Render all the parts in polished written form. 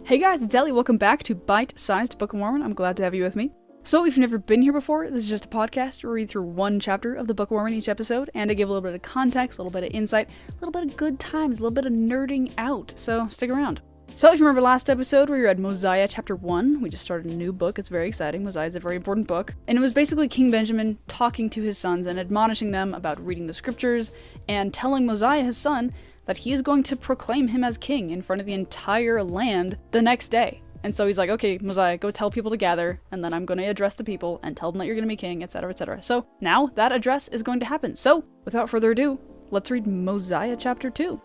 Hey guys, it's Ellie. Welcome back to Bite-Sized Book of Mormon. I'm glad to have you with me. So if you've never been here before, this is just a podcast where we read through one chapter of the Book of Mormon each episode, and I give a little bit of context, a little bit of insight, a little bit of good times, a little bit of nerding out, so stick around. So if you remember last episode where we read Mosiah chapter 1, we just started a new book, it's very exciting, Mosiah is a very important book, and it was basically King Benjamin talking to his sons and admonishing them about reading the scriptures, and telling Mosiah, his son, that he is going to proclaim him as king in front of the entire land the next day. And so he's like, okay, Mosiah, go tell people to gather, and then I'm going to address the people and tell them that you're going to be king, etc., etc. So now that address is going to happen. So without further ado, let's read Mosiah chapter 2.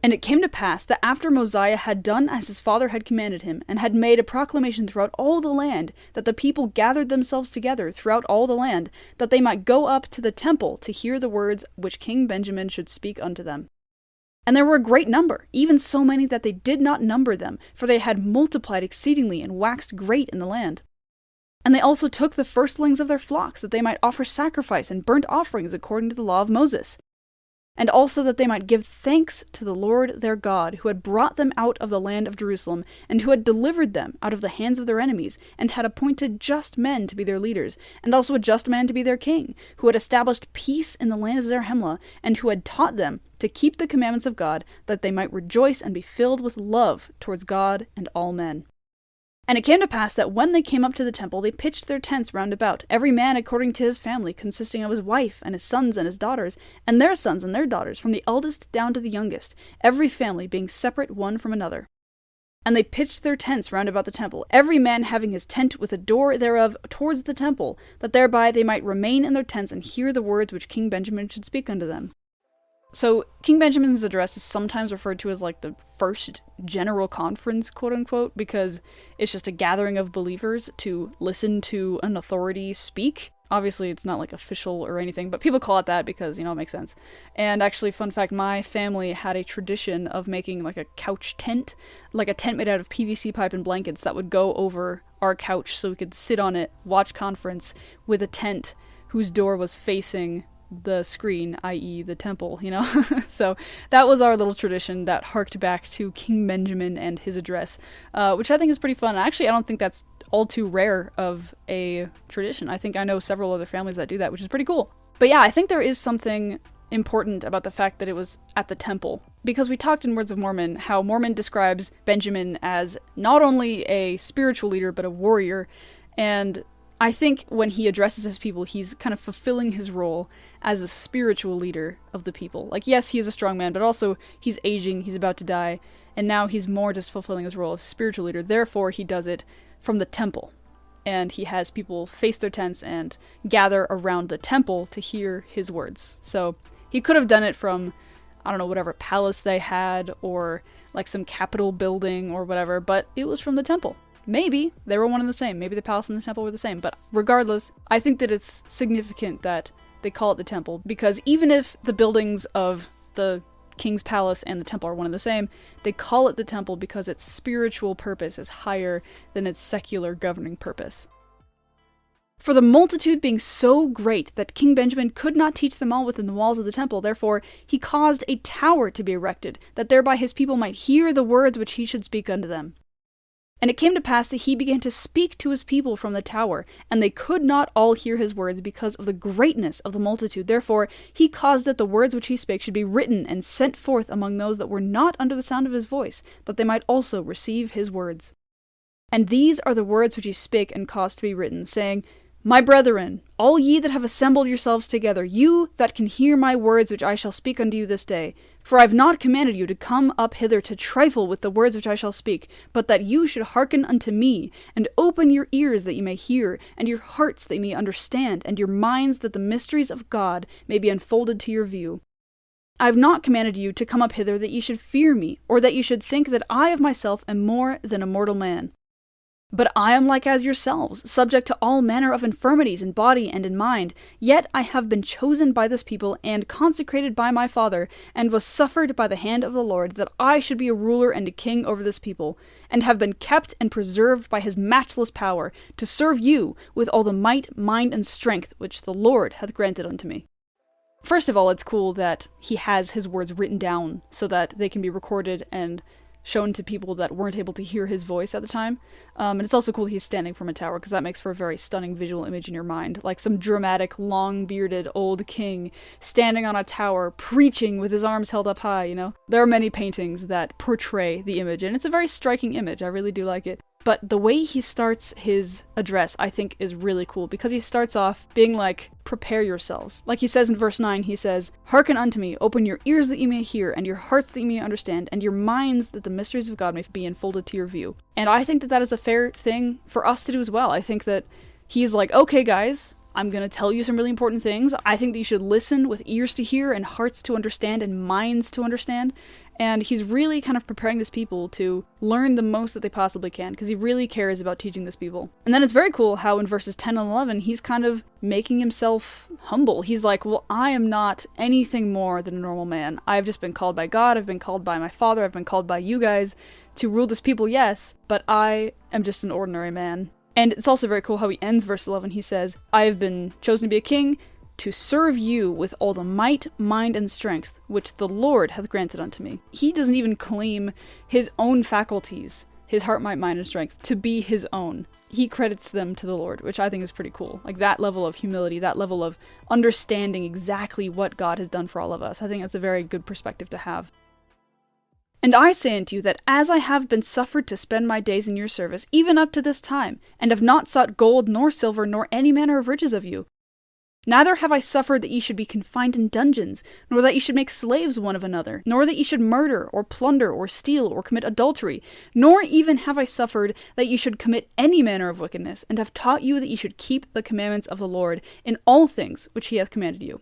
And it came to pass that after Mosiah had done as his father had commanded him, and had made a proclamation throughout all the land, that the people gathered themselves together throughout all the land, that they might go up to the temple to hear the words which King Benjamin should speak unto them. And there were a great number, even so many that they did not number them, for they had multiplied exceedingly and waxed great in the land. And they also took the firstlings of their flocks, that they might offer sacrifice and burnt offerings according to the law of Moses. And also that they might give thanks to the Lord their God, who had brought them out of the land of Jerusalem, and who had delivered them out of the hands of their enemies, and had appointed just men to be their leaders, and also a just man to be their king, who had established peace in the land of Zarahemla, and who had taught them to keep the commandments of God, that they might rejoice and be filled with love towards God and all men. And it came to pass that when they came up to the temple, they pitched their tents round about, every man according to his family, consisting of his wife, and his sons and his daughters, and their sons and their daughters, from the eldest down to the youngest, every family being separate one from another. And they pitched their tents round about the temple, every man having his tent with a door thereof towards the temple, that thereby they might remain in their tents and hear the words which King Benjamin should speak unto them. So, King Benjamin's address is sometimes referred to as like the first general conference, quote-unquote, because it's just a gathering of believers to listen to an authority speak. Obviously, it's not like official or anything, but people call it that because, it makes sense. And actually, fun fact, my family had a tradition of making like a couch tent, like a tent made out of PVC pipe and blankets that would go over our couch so we could sit on it, watch conference with a tent whose door was facing the screen, i.e. the temple, So that was our little tradition that harked back to King Benjamin and his address, which I think is pretty fun. Actually, I don't think that's all too rare of a tradition. I think I know several other families that do that, which is pretty cool. But yeah, I think there is something important about the fact that it was at the temple. Because we talked in Words of Mormon how Mormon describes Benjamin as not only a spiritual leader, but a warrior, and I think when he addresses his people, he's kind of fulfilling his role as the spiritual leader of the people. Like, yes, he is a strong man, but also he's aging, he's about to die, and now he's more just fulfilling his role of spiritual leader. Therefore, he does it from the temple. And he has people face their tents and gather around the temple to hear his words. So he could have done it from, I don't know, whatever palace they had, or like some capitol building or whatever, but it was from the temple. Maybe they were one and the same. Maybe the palace and the temple were the same. But regardless, I think that it's significant that they call it the temple, because even if the buildings of the king's palace and the temple are one and the same, they call it the temple because its spiritual purpose is higher than its secular governing purpose. For the multitude being so great that King Benjamin could not teach them all within the walls of the temple, therefore he caused a tower to be erected, that thereby his people might hear the words which he should speak unto them. And it came to pass that he began to speak to his people from the tower, and they could not all hear his words because of the greatness of the multitude. Therefore he caused that the words which he spake should be written and sent forth among those that were not under the sound of his voice, that they might also receive his words. And these are the words which he spake and caused to be written, saying, My brethren, all ye that have assembled yourselves together, you that can hear my words which I shall speak unto you this day, for I have not commanded you to come up hither to trifle with the words which I shall speak, but that you should hearken unto me, and open your ears that ye may hear, and your hearts that ye may understand, and your minds that the mysteries of God may be unfolded to your view. I have not commanded you to come up hither that ye should fear me, or that ye should think that I of myself am more than a mortal man. But I am like as yourselves, subject to all manner of infirmities in body and in mind, yet I have been chosen by this people, and consecrated by my Father, and was suffered by the hand of the Lord, that I should be a ruler and a king over this people, and have been kept and preserved by his matchless power, to serve you with all the might, mind, and strength which the Lord hath granted unto me. First of all, it's cool that he has his words written down so that they can be recorded and shown to people that weren't able to hear his voice at the time. And it's also cool that he's standing from a tower, because that makes for a very stunning visual image in your mind. Like some dramatic, long-bearded old king standing on a tower, preaching with his arms held up high, you know? There are many paintings that portray the image, and it's a very striking image. I really do like it. But the way he starts his address, I think, is really cool, because he starts off being like, prepare yourselves. Like he says in verse 9, he says, "Hearken unto me, open your ears that you may hear, and your hearts that you may understand, and your minds that the mysteries of God may be enfolded to your view." And I think that that is a fair thing for us to do as well. I think that he's like, okay guys, I'm going to tell you some really important things. I think that you should listen with ears to hear and hearts to understand and minds to understand. And he's really kind of preparing this people to learn the most that they possibly can, because he really cares about teaching this people. And then it's very cool how in verses 10 and 11, he's kind of making himself humble. He's like, well, I am not anything more than a normal man. I've just been called by God, I've been called by my father, I've been called by you guys to rule this people, yes, but I am just an ordinary man. And it's also very cool how he ends verse 11. He says, "I have been chosen to be a king, to serve you with all the might, mind, and strength, which the Lord hath granted unto me." He doesn't even claim his own faculties, his heart, might, mind, and strength, to be his own. He credits them to the Lord, which I think is pretty cool. Like that level of humility, that level of understanding exactly what God has done for all of us. I think that's a very good perspective to have. "And I say unto you that as I have been suffered to spend my days in your service, even up to this time, and have not sought gold, nor silver, nor any manner of riches of you, neither have I suffered that ye should be confined in dungeons, nor that ye should make slaves one of another, nor that ye should murder, or plunder, or steal, or commit adultery, nor even have I suffered that ye should commit any manner of wickedness, and have taught you that ye should keep the commandments of the Lord in all things which he hath commanded you.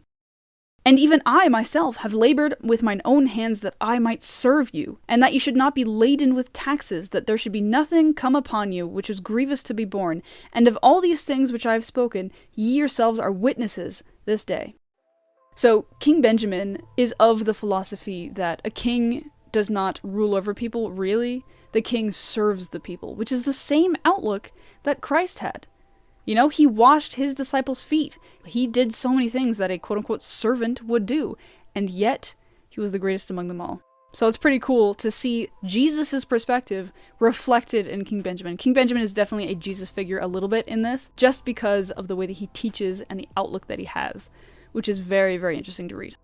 And even I myself have labored with mine own hands that I might serve you, and that ye should not be laden with taxes, that there should be nothing come upon you which is grievous to be borne. And of all these things which I have spoken, ye yourselves are witnesses this day." So King Benjamin is of the philosophy that a king does not rule over people, really. The king serves the people, which is the same outlook that Christ had. You know, he washed his disciples' feet. He did so many things that a quote-unquote servant would do, and yet he was the greatest among them all. So it's pretty cool to see Jesus' perspective reflected in King Benjamin. King Benjamin is definitely a Jesus figure a little bit in this, just because of the way that he teaches and the outlook that he has, which is very, very interesting to read.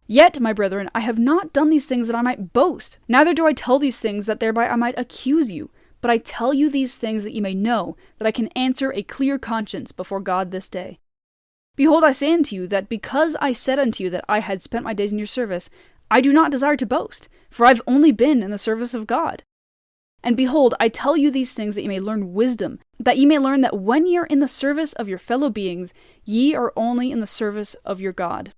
"Yet, my brethren, I have not done these things that I might boast, neither do I tell these things that thereby I might accuse you. But I tell you these things that ye may know, that I can answer a clear conscience before God this day. Behold, I say unto you, that because I said unto you that I had spent my days in your service, I do not desire to boast, for I have only been in the service of God. And behold, I tell you these things that ye may learn wisdom, that ye may learn that when ye are in the service of your fellow beings, ye are only in the service of your God."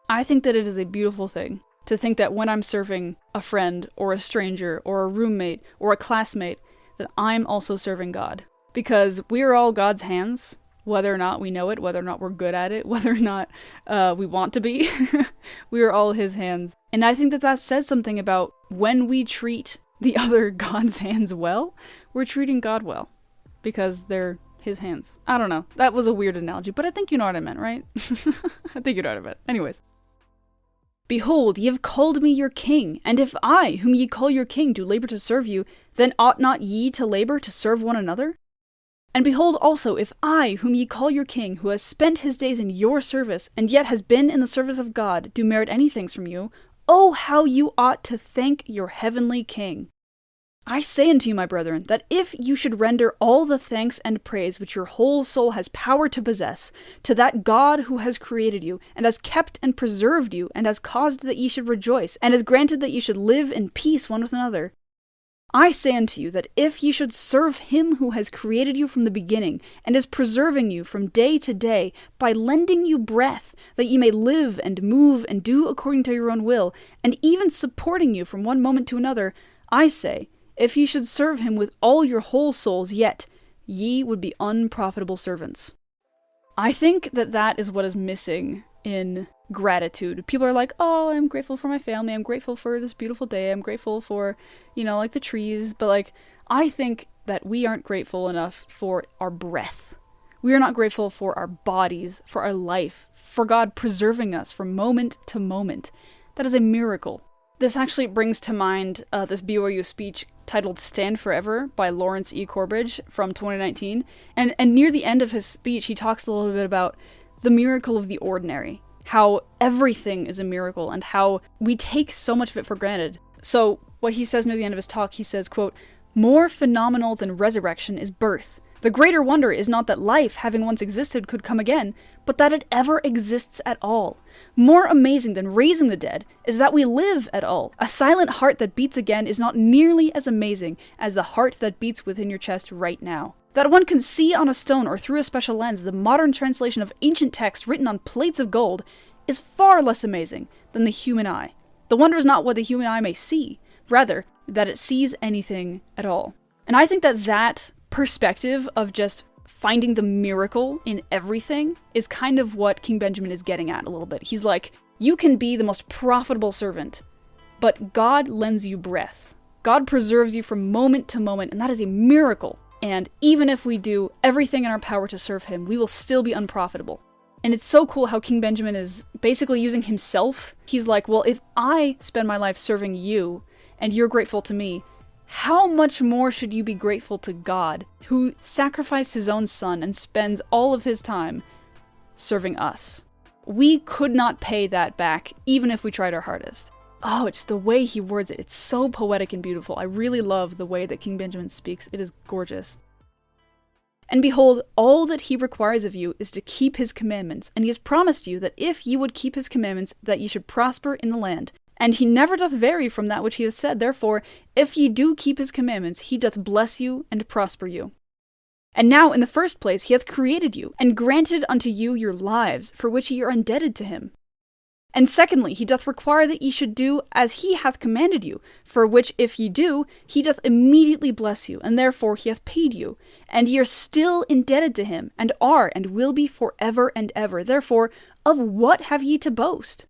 I think that it is a beautiful thing to think that when I'm serving a friend, or a stranger, or a roommate, or a classmate, that I'm also serving God. Because we are all God's hands, whether or not we know it, whether or not we're good at it, whether or not we want to be. We are all his hands. And I think that that says something about when we treat the other God's hands well, we're treating God well. Because they're his hands. I don't know. That was a weird analogy, but I think you know what I meant, right? I think you know what I meant. Anyways. "Behold, ye have called me your king, and if I, whom ye call your king, do labor to serve you, then ought not ye to labor to serve one another? And behold also, if I, whom ye call your king, who has spent his days in your service, and yet has been in the service of God, do merit any thanks from you, oh, how you ought to thank your heavenly King. I say unto you, my brethren, that if you should render all the thanks and praise which your whole soul has power to possess, to that God who has created you, and has kept and preserved you, and has caused that ye should rejoice, and has granted that ye should live in peace one with another, I say unto you that if ye should serve him who has created you from the beginning, and is preserving you from day to day, by lending you breath, that ye may live and move and do according to your own will, and even supporting you from one moment to another, I say, if ye should serve him with all your whole souls, yet ye would be unprofitable servants. I think that that is what is missing in gratitude. People are like, oh, I'm grateful for my family, I'm grateful for this beautiful day, I'm grateful for, like the trees, but I think that we aren't grateful enough for our breath. We are not grateful for our bodies, for our life, for God preserving us from moment to moment. That is a miracle. This actually brings to mind this BYU speech titled Stand Forever by Lawrence E. Corbridge from 2019. And near the end of his speech, he talks a little bit about the miracle of the ordinary, how everything is a miracle and how we take so much of it for granted. So what he says near the end of his talk, he says, quote, "More phenomenal than resurrection is birth. The greater wonder is not that life, having once existed, could come again, but that it ever exists at all. More amazing than raising the dead is that we live at all. A silent heart that beats again is not nearly as amazing as the heart that beats within your chest right now. That one can see on a stone or through a special lens the modern translation of ancient text written on plates of gold is far less amazing than the human eye. The wonder is not what the human eye may see, rather, that it sees anything at all." And I think that perspective of just finding the miracle in everything is kind of what King Benjamin is getting at a little bit. He's like, you can be the most profitable servant, but God lends you breath. God preserves you from moment to moment, and that is a miracle. And even if we do everything in our power to serve him, we will still be unprofitable. And it's so cool how King Benjamin is basically using himself. He's like, well, if I spend my life serving you, and you're grateful to me, how much more should you be grateful to God, who sacrificed his own son and spends all of his time serving us? We could not pay that back, even if we tried our hardest. Oh, it's the way he words it. It's so poetic and beautiful. I really love the way that King Benjamin speaks. It is gorgeous. "And behold, all that he requires of you is to keep his commandments, and he has promised you that if ye would keep his commandments, that ye should prosper in the land. And he never doth vary from that which he hath said. Therefore, if ye do keep his commandments, he doth bless you and prosper you. And now, in the first place, he hath created you, and granted unto you your lives, for which ye are indebted to him. And secondly, he doth require that ye should do as he hath commanded you, for which if ye do, he doth immediately bless you, and therefore he hath paid you. And ye are still indebted to him, and are, and will be forever and ever. Therefore, of what have ye to boast?"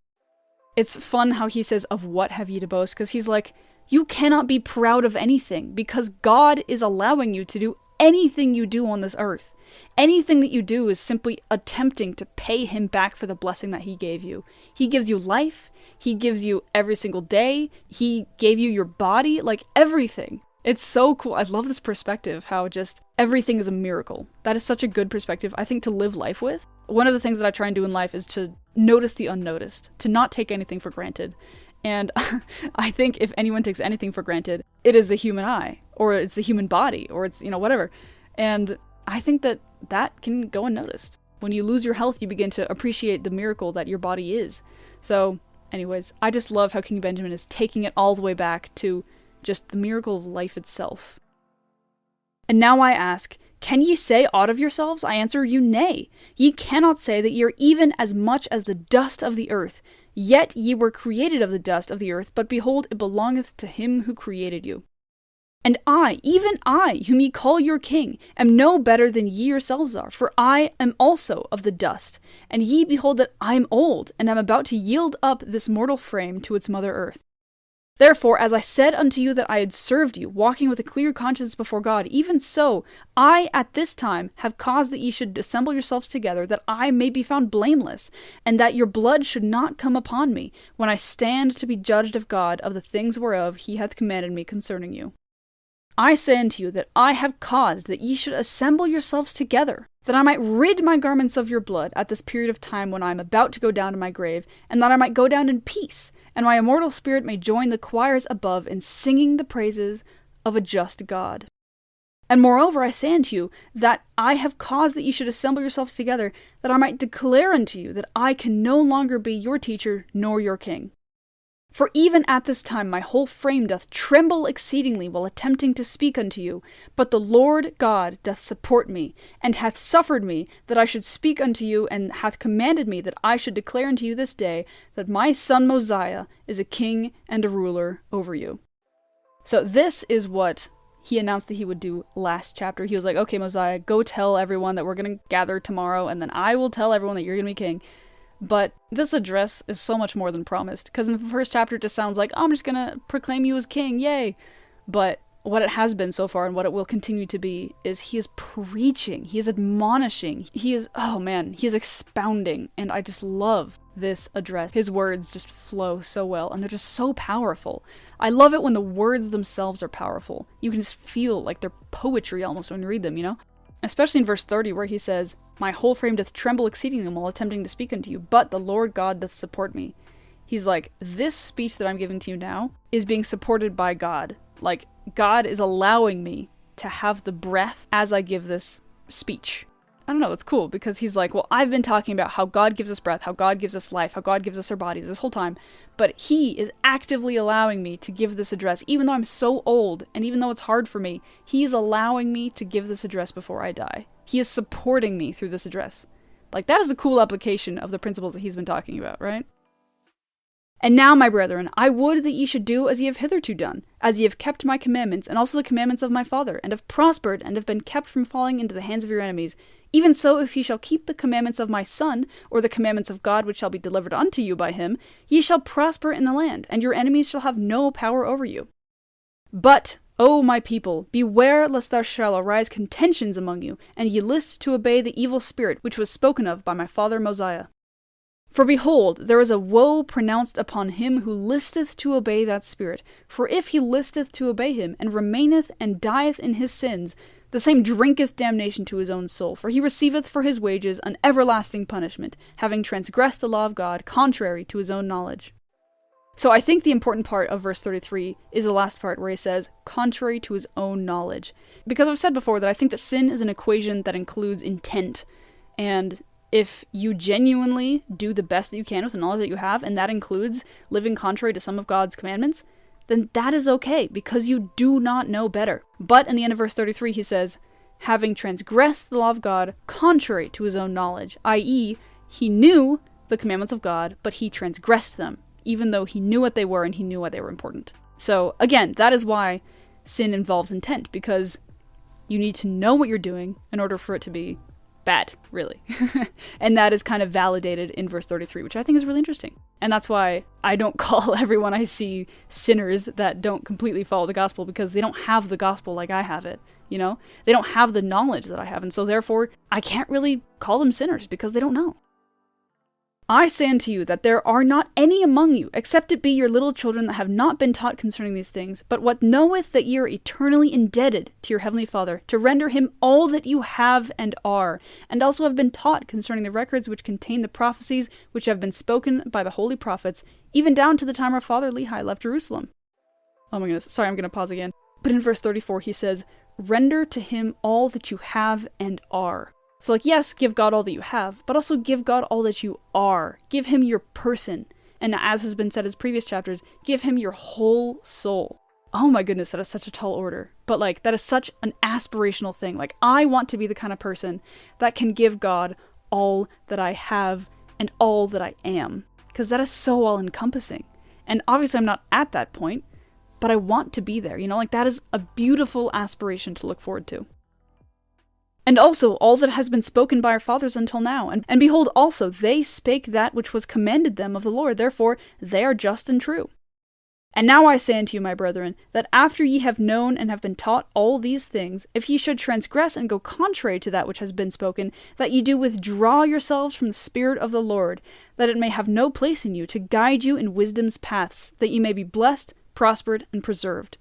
It's fun how he says, "Of what have ye to boast?" Because he's like, you cannot be proud of anything, because God is allowing you to do anything you do on this earth. Anything that you do is simply attempting to pay him back for the blessing that he gave you. He gives you life, he gives you every single day, he gave you your body, like everything. It's so cool. I love this perspective, how just everything is a miracle. That is such a good perspective, I think, to live life with. One of the things that I try and do in life is to notice the unnoticed, to not take anything for granted. And I think if anyone takes anything for granted, it is the human eye, or it's the human body, or it's, whatever. And I think that can go unnoticed. When you lose your health, you begin to appreciate the miracle that your body is. So, anyways, I just love how King Benjamin is taking it all the way back to just the miracle of life itself. "And now I ask, can ye say aught of yourselves? I answer you, nay. Ye cannot say that ye are even as much as the dust of the earth. Yet ye were created of the dust of the earth, but behold, it belongeth to him who created you. And I, even I, whom ye call your king, am no better than ye yourselves are, for I am also of the dust. And ye behold that I am old, and am about to yield up this mortal frame to its mother earth. Therefore, as I said unto you that I had served you, walking with a clear conscience before God, even so, I at this time have caused that ye should assemble yourselves together, that I may be found blameless, and that your blood should not come upon me, when I stand to be judged of God of the things whereof he hath commanded me concerning you. I say unto you that I have caused that ye should assemble yourselves together, that I might rid my garments of your blood at this period of time when I am about to go down to my grave, and that I might go down in peace, and my immortal spirit may join the choirs above in singing the praises of a just God. And moreover I say unto you, that I have caused that ye should assemble yourselves together, that I might declare unto you that I can no longer be your teacher nor your king. For even at this time my whole frame doth tremble exceedingly while attempting to speak unto you, but the Lord God doth support me, and hath suffered me that I should speak unto you, and hath commanded me that I should declare unto you this day that my son Mosiah is a king and a ruler over you. So this is what he announced that he would do last chapter. He was like, okay, Mosiah, go tell everyone that we're going to gather tomorrow, and then I will tell everyone that you're going to be king. But this address is so much more than promised, because in the first chapter it just sounds like, oh, I'm just gonna proclaim you as king, yay! But what it has been so far and what it will continue to be is he is preaching, he is admonishing, he is expounding, and I just love this address. His words just flow so well, and they're just so powerful. I love it when the words themselves are powerful. You can just feel like they're poetry almost when you read them, you know? Especially in verse 30 where he says, "My whole frame doth tremble exceedingly while attempting to speak unto you, but the Lord God doth support me." He's like, this speech that I'm giving to you now is being supported by God. Like, God is allowing me to have the breath as I give this speech. I don't know, it's cool because he's like, well, I've been talking about how God gives us breath, how God gives us life, how God gives us our bodies this whole time, but he is actively allowing me to give this address, even though I'm so old, and even though it's hard for me, he is allowing me to give this address before I die. He is supporting me through this address. Like, that is a cool application of the principles that he's been talking about, right? "And now, my brethren, I would that ye should do as ye have hitherto done, as ye have kept my commandments, and also the commandments of my father, and have prospered, and have been kept from falling into the hands of your enemies. Even so, if ye shall keep the commandments of my Son, or the commandments of God which shall be delivered unto you by him, ye shall prosper in the land, and your enemies shall have no power over you. But, O my people, beware lest there shall arise contentions among you, and ye list to obey the evil spirit which was spoken of by my father Mosiah. For behold, there is a woe pronounced upon him who listeth to obey that spirit. For if he listeth to obey him, and remaineth and dieth in his sins, the same drinketh damnation to his own soul. For he receiveth for his wages an everlasting punishment, having transgressed the law of God, contrary to his own knowledge." So I think the important part of verse 33 is the last part where he says, contrary to his own knowledge. Because I've said before that I think that sin is an equation that includes intent, and if you genuinely do the best that you can with the knowledge that you have, and that includes living contrary to some of God's commandments, then that is okay, because you do not know better. But in the end of verse 33, he says, having transgressed the law of God contrary to his own knowledge, i.e., he knew the commandments of God, but he transgressed them, even though he knew what they were and he knew why they were important. So, again, that is why sin involves intent, because you need to know what you're doing in order for it to be bad, really. And that is kind of validated in verse 33, which I think is really interesting. And that's why I don't call everyone I see sinners that don't completely follow the gospel, because they don't have the gospel like I have it, you know? They don't have the knowledge that I have, and so therefore I can't really call them sinners because they don't know. I say unto you that there are not any among you, except it be your little children that have not been taught concerning these things, but what knoweth that ye are eternally indebted to your heavenly Father, to render him all that you have and are, and also have been taught concerning the records which contain the prophecies which have been spoken by the holy prophets, even down to the time our father Lehi left Jerusalem. Oh my goodness, sorry, I'm going to pause again. But in verse 34 he says, render to him all that you have and are. So, like, yes, give God all that you have, but also give God all that you are. Give him your person. And as has been said in previous chapters, give him your whole soul. Oh my goodness, that is such a tall order. But, like, that is such an aspirational thing. Like, I want to be the kind of person that can give God all that I have and all that I am. Because that is so all-encompassing. And obviously I'm not at that point, but I want to be there. You know, like, that is a beautiful aspiration to look forward to. And also all that has been spoken by our fathers until now. And behold, also they spake that which was commanded them of the Lord, therefore they are just and true. And now I say unto you, my brethren, that after ye have known and have been taught all these things, if ye should transgress and go contrary to that which has been spoken, that ye do withdraw yourselves from the Spirit of the Lord, that it may have no place in you, to guide you in wisdom's paths, that ye may be blessed, prospered, and preserved.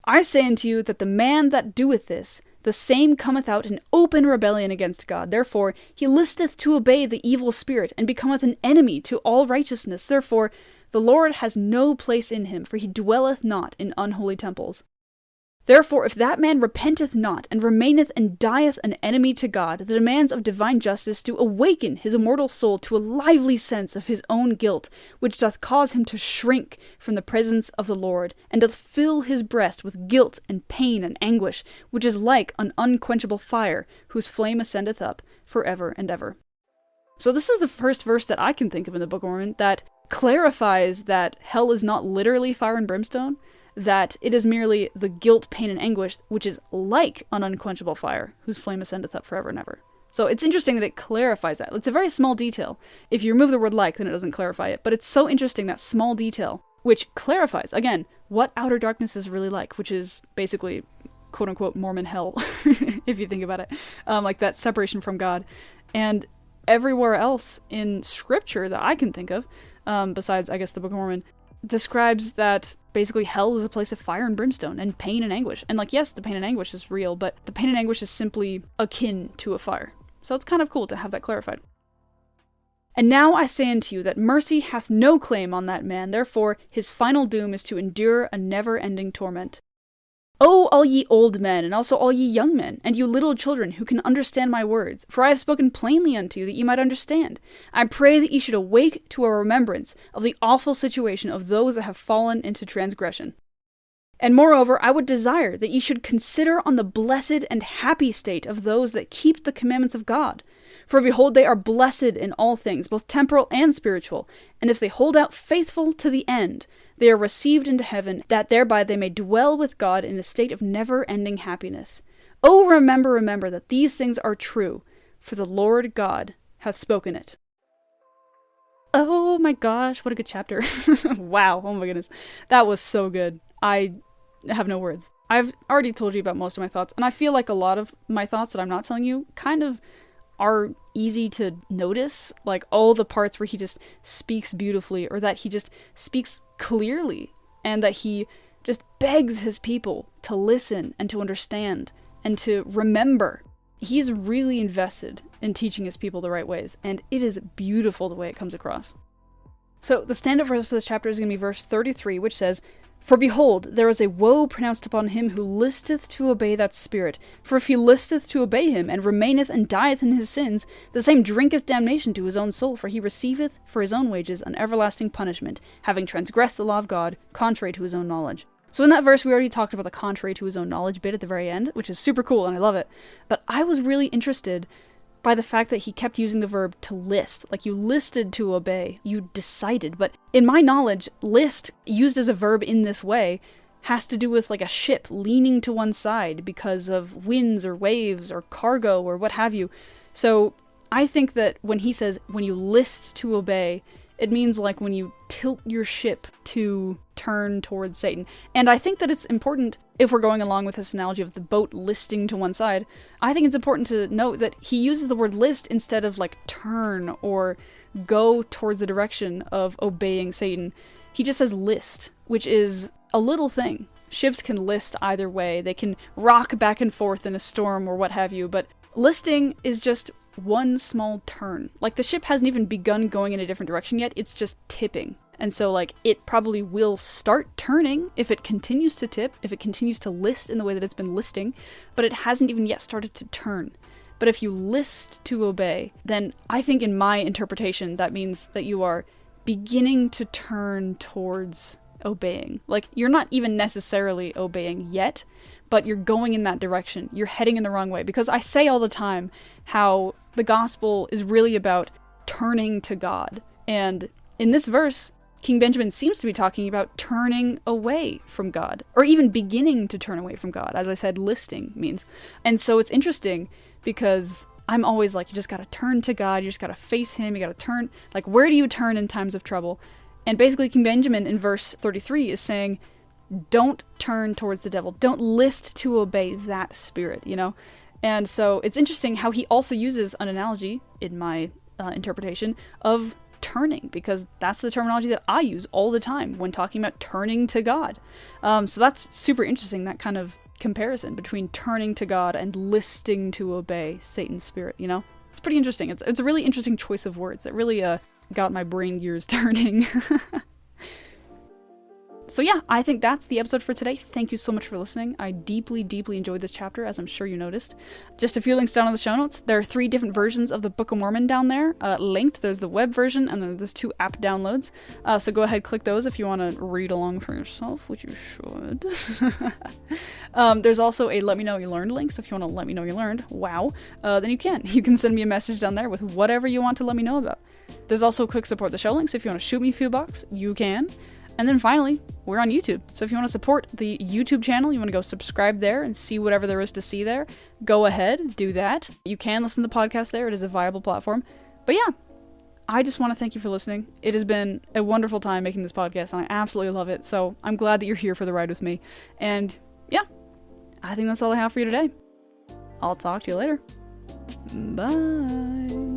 I say unto you that the man that doeth this, the same cometh out in open rebellion against God. Therefore he listeth to obey the evil spirit, and becometh an enemy to all righteousness. Therefore the Lord has no place in him, for he dwelleth not in unholy temples. Therefore, if that man repenteth not, and remaineth and dieth an enemy to God, the demands of divine justice do awaken his immortal soul to a lively sense of his own guilt, which doth cause him to shrink from the presence of the Lord, and doth fill his breast with guilt and pain and anguish, which is like an unquenchable fire, whose flame ascendeth up for ever and ever. So this is the first verse that I can think of in the Book of Mormon that clarifies that hell is not literally fire and brimstone, that it is merely the guilt, pain, and anguish, which is like an unquenchable fire, whose flame ascendeth up forever and ever. So it's interesting that it clarifies that. It's a very small detail. If you remove the word like, then it doesn't clarify it. But it's so interesting, that small detail which clarifies, again, what outer darkness is really like, which is basically quote-unquote Mormon hell, if you think about it, like that separation from God. And everywhere else in scripture that I can think of, besides, I guess, the Book of Mormon, describes that basically hell is a place of fire and brimstone and pain and anguish. And like, yes, the pain and anguish is real, but the pain and anguish is simply akin to a fire. So it's kind of cool to have that clarified. And now I say unto you that mercy hath no claim on that man, therefore his final doom is to endure a never-ending torment. O all ye old men, and also all ye young men, and you little children who can understand my words, for I have spoken plainly unto you that ye might understand. I pray that ye should awake to a remembrance of the awful situation of those that have fallen into transgression. And moreover, I would desire that ye should consider on the blessed and happy state of those that keep the commandments of God. For behold, they are blessed in all things, both temporal and spiritual, and if they hold out faithful to the end, they are received into heaven, that thereby they may dwell with God in a state of never-ending happiness. Oh, remember that these things are true, for the Lord God hath spoken it. Oh my gosh, what a good chapter. Wow, oh my goodness. That was so good. I have no words. I've already told you about most of my thoughts, and I feel like a lot of my thoughts that I'm not telling you kind of are easy to notice, like all the parts where he just speaks beautifully, or that he just speaks clearly, and that he just begs his people to listen and to understand and to remember. He's really invested in teaching his people the right ways, and it is beautiful the way it comes across. So the stand-up verse for this chapter is going to be verse 33, which says, For behold, there is a woe pronounced upon him who listeth to obey that spirit. For if he listeth to obey him, and remaineth and dieth in his sins, the same drinketh damnation to his own soul, for he receiveth for his own wages an everlasting punishment, having transgressed the law of God, contrary to his own knowledge. So in that verse, we already talked about the contrary to his own knowledge bit at the very end, which is super cool, and I love it. But I was really interested by the fact that he kept using the verb to list. Like, you listed to obey, you decided. But in my knowledge, list, used as a verb in this way, has to do with like a ship leaning to one side because of winds or waves or cargo or what have you. So I think that when he says, when you list to obey, it means like when you tilt your ship to turn towards Satan. And I think that it's important, if we're going along with this analogy of the boat listing to one side, I think it's important to note that he uses the word list instead of like turn or go towards the direction of obeying Satan. He just says list, which is a little thing. Ships can list either way. They can rock back and forth in a storm or what have you, but listing is just one small turn. Like, the ship hasn't even begun going in a different direction yet, it's just tipping. And so, like, it probably will start turning if it continues to tip, if it continues to list in the way that it's been listing, but it hasn't even yet started to turn. But if you list to obey, then I think in my interpretation that means that you are beginning to turn towards obeying. Like, you're not even necessarily obeying yet, but you're going in that direction. You're heading in the wrong way. Because I say all the time how the gospel is really about turning to God. And in this verse, King Benjamin seems to be talking about turning away from God, or even beginning to turn away from God. As I said, listing means. And so it's interesting because I'm always like, you just gotta turn to God, you just gotta face him, you gotta turn. Like, where do you turn in times of trouble? And basically King Benjamin in verse 33 is saying, don't turn towards the devil. Don't list to obey that spirit, you know? And so it's interesting how he also uses an analogy, in my interpretation, of turning, because that's the terminology that I use all the time when talking about turning to God. So that's super interesting, that kind of comparison between turning to God and listing to obey Satan's spirit, you know? It's pretty interesting. It's a really interesting choice of words that really got my brain gears turning. So yeah, I think that's the episode for today. Thank you so much for listening. I deeply, deeply enjoyed this chapter, as I'm sure you noticed. Just a few links down in the show notes. There are 3 different versions of the Book of Mormon down there linked. There's the web version, and then there's 2 app downloads. So go ahead, click those if you want to read along for yourself, which you should. There's also a Let Me Know You Learned link, so if you want to let me know you learned, wow, then you can. You can send me a message down there with whatever you want to let me know about. There's also quick support the show links, so if you want to shoot me a few bucks, you can. And then finally, we're on YouTube. So if you want to support the YouTube channel, you want to go subscribe there and see whatever there is to see there, go ahead, do that. You can listen to the podcast there. It is a viable platform. But yeah, I just want to thank you for listening. It has been a wonderful time making this podcast, and I absolutely love it. So I'm glad that you're here for the ride with me. And yeah, I think that's all I have for you today. I'll talk to you later. Bye.